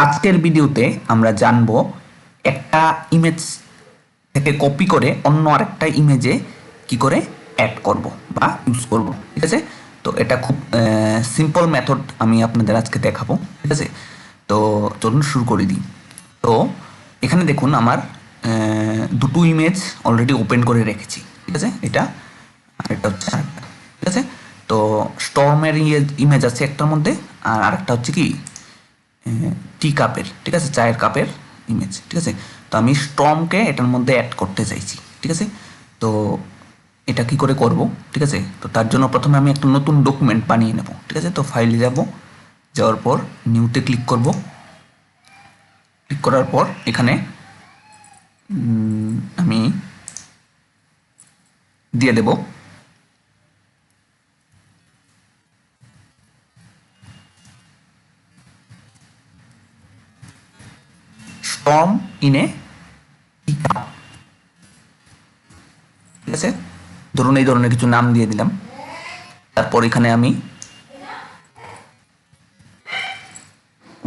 আজকের ভিডিওতে আমরা জানব একটা ইমেজ থেকে কপি করে অন্য আরেকটা ইমেজে কি করে অ্যাড করব বা ইউজ করব। ঠিক আছে, তো এটা খুব সিম্পল মেথড আমি আপনাদের আজকে দেখাবো। ঠিক আছে, তো চলুন শুরু করে দিই। তো এখানে দেখুন আমার দুটো ইমেজ অলরেডি ওপেন করে রেখেছি। ঠিক আছে, এটা আর এটা হচ্ছে আরেকটা। ঠিক আছে, তো স্টর্মের ইমেজ আছে একটার মধ্যে, আর আরেকটা হচ্ছে কি টি কাপের, ঠিক আছে, চায়ের কাপের ইমেজ। ঠিক আছে, তো আমি স্টর্মকে এটার মধ্যে অ্যাড করতে চাইছি। ঠিক আছে, তো এটা কি করে করব? ঠিক আছে, তো তার জন্য প্রথমে আমি একটা নতুন ডকুমেন্ট বানিয়ে নেব। ঠিক আছে, তো ফাইলে যাব, যাওয়ার পর নিউতে ক্লিক করব। ক্লিক করার পর এখানে আমি দিয়ে দেব স্টর্ম ইন এ টিকাপ। ঠিক আছে, ধরুন এই ধরনের কিছু নাম দিয়ে দিলাম। তারপর এখানে আমি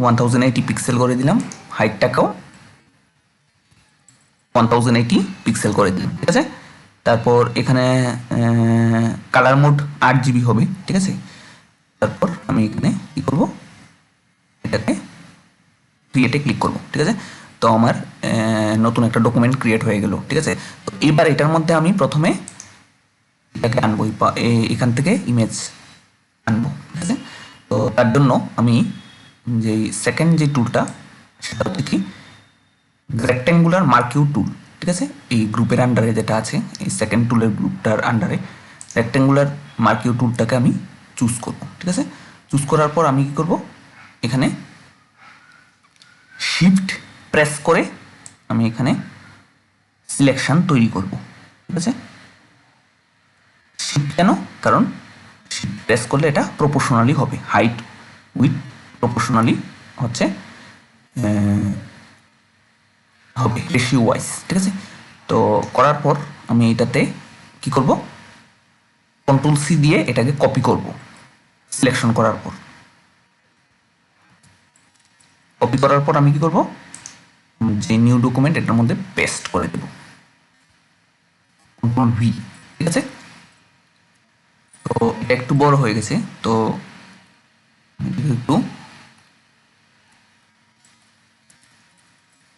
1080 পিক্সেল করে দিলাম, হাইটটাকেও 1080 পিক্সেল করে দিলাম। ঠিক আছে, তারপর এখানে কালার মোড 8 GB হবে। ঠিক আছে, তারপর আমি এখানে কি করব, এটাকে ক্রিয়েটে ক্লিক করব। ঠিক আছে, তো আমার নতুন একটা ডকুমেন্ট ক্রিয়েট হয়ে গেল। ঠিক আছে, তো এবার এটার মধ্যে আমি প্রথমে এটাকে আনবো, এখান থেকে ইমেজ আনবো। ঠিক আছে, তো তার জন্য আমি যে সেকেন্ড যে টুলটা, সেটা হচ্ছে কি রেক্ট্যাঙ্গুলার মার্কিউ টুল। ঠিক আছে, এই গ্রুপের আন্ডারে যেটা আছে, এই সেকেন্ড টুলের গ্রুপটার আন্ডারে রেক্ট্যাঙ্গুলার মার্কিউ টুলটাকে আমি চুজ করব। ঠিক আছে, চুজ করার পর আমি কি করব, এখানে শিফট প্রেস করে আমি এখানে সিলেকশন তৈরি করব। ঠিক আছে, শিফট কেন? কারণ শিফট প্রেস করলে এটা প্রপোর্শনালি হবে, হাইট উইথ প্রপোর্শনালি হচ্ছে হবে রেশিও ওয়াইজ। ঠিক আছে, তো করার পর আমি এটাতে কি করব, কন্ট্রোল সি দিয়ে এটাকে কপি করব। সিলেকশন করার পর, কপি করার পর আমি কি করব, যে নিউ ডকুমেন্ট এটার মধ্যে পেস্ট করে দেব, কন্ট্রোল ভি। ঠিক আছে, তো এটা একটু বড় হয়ে গেছে, তো একটু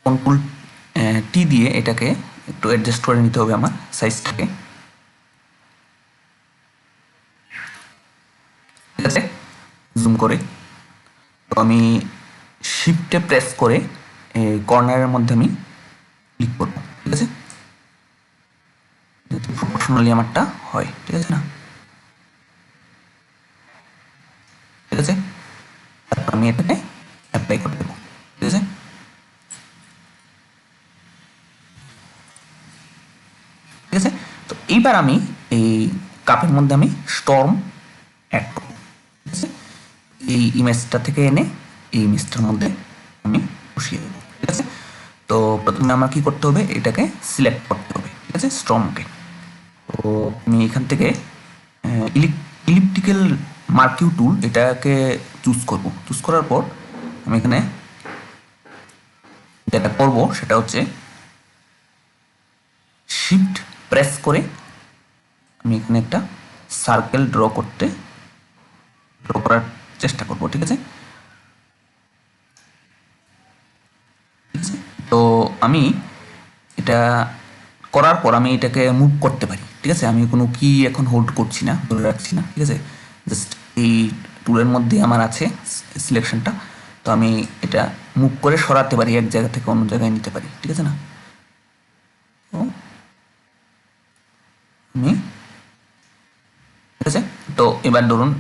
কন্ট্রোল টি দিয়ে এটাকে একটু অ্যাডজাস্ট করে নিতে হবে আমার সাইজটাকে। ঠিক আছে, জুম করে, তো আমি শিফটে প্রেস করে এই কর্নারের মধ্যে আমি ক্লিক করব। ঠিক আছে, প্রপোর্শনালি আমারটা হয়। ঠিক আছে না, ঠিক আছে, তারপর আমি এটাকে অ্যাপ্লাই করে দেবো। ঠিক আছে, ঠিক আছে, তো এইবার আমি এই কাপের মধ্যে আমি স্টর্ম অ্যাড করব। ঠিক আছে, এই ইমেজটা থেকে এনে এই ইমেজটার মধ্যে আমি বসিয়ে দেবো। ঠিক আছে, তো প্রথমে আমার কি করতে হবে, এটাকে সিলেক্ট করতে হবে। ঠিক আছে, স্টর্মকে, তো আমি এখান থেকে ইলিপ্টিক্যাল মার্কিউ টুল এটাকে চুজ করব। চুজ করার পর আমি এখানে যেটা করব সেটা হচ্ছে শিফট প্রেস করে আমি এখানে একটা সার্কেল ড্র করার চেষ্টা করব। ঠিক আছে, তো আমি এটা করার পর আমি এটাকে মুভ করতে পারি। ঠিক আছে, আমি কোনো কি এখন হোল্ড করছি না, ধরে রাখছি না। ঠিক আছে, জাস্ট এই টুলের মধ্যে আমার আছে সিলেকশনটা, তো আমি এটা মুভ করে সরাতে পারি, এক জায়গা থেকে অন্য জায়গায় নিতে পারি। ঠিক আছে না, তো আমি, ঠিক আছে, তো এবার ধরুন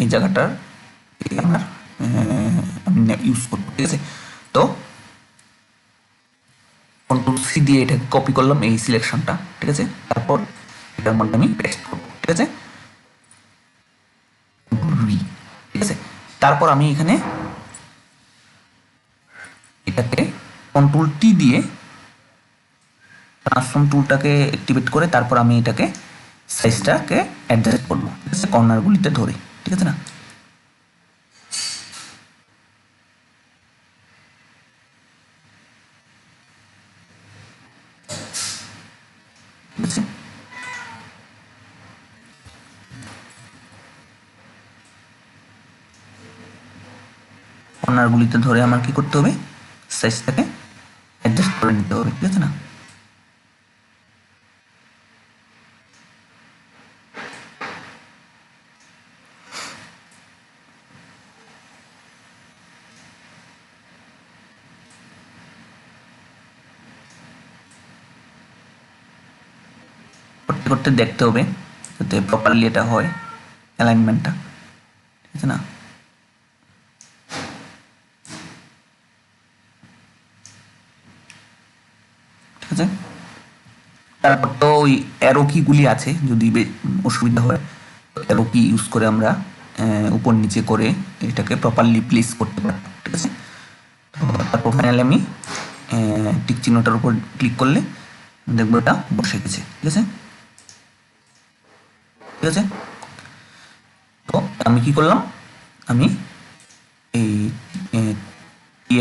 এই জায়গাটার আমার আমি ইউজ করবো। ঠিক আছে, তো কন্ট্রোল সি দিয়ে এটাকে কপি করলাম এই সিলেকশনটা। ঠিক আছে, তারপর এটার মধ্যে আমি পেস্ট করবো। ঠিক আছে, ঠিক আছে, তারপর আমি এখানে এটাকে কন্ট্রোল টি দিয়ে ট্রান্সফর্ম টুলটাকে অ্যাক্টিভেট করে তারপর আমি এটাকে সাইজটাকে অ্যাডজাস্ট করবো। ঠিক আছে, কর্নারগুলিতে ধরে। ঠিক আছে না, কর্নারগুলিতে ধরে আমার কি করতে হবে, সাইজটাকে অ্যাডজাস্ট করে নিতে হবে, ঠিক আছে না। করতে করতে দেখতে হবে যাতে প্রপারলি এটা হয়, অ্যালাইনমেন্টটা, ঠিক আছে না। ঠিক আছে, তারপর তো ওই অ্যারো কিগুলি আছে, যদি অসুবিধা হয় অ্যারো কি ইউজ করে আমরা উপর নিচে করে এটাকে প্রপারলি প্লেস করতে পারি, ঠিক আছে। তো তারপর ফাইনালি আমি টিক চিহ্নটার উপর ক্লিক করলে দেখবো এটা বসে গেছে, ঠিক আছে। ঠিক আছে, তো আমি কি করলাম, আমি এই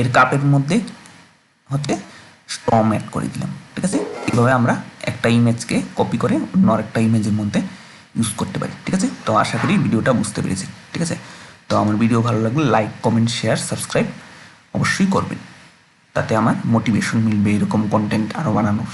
এর কাপের মধ্যে হচ্ছে স্ট্রম অ্যাড করে দিলাম, ঠিক আছে। এইভাবে আমরা একটা ইমেজকে কপি করে অন্য আরেকটা ইমেজের মধ্যে ইউজ করতে পারি, ঠিক আছে। তো আশা করি ভিডিওটা বুঝতে পেরেছি, ঠিক আছে। তো আমার ভিডিও ভালো লাগলে লাইক, কমেন্ট, শেয়ার, সাবস্ক্রাইব অবশ্যই করবেন, তাতে আমার মোটিভেশন মিলবে এরকম কন্টেন্ট আরও বানানোর।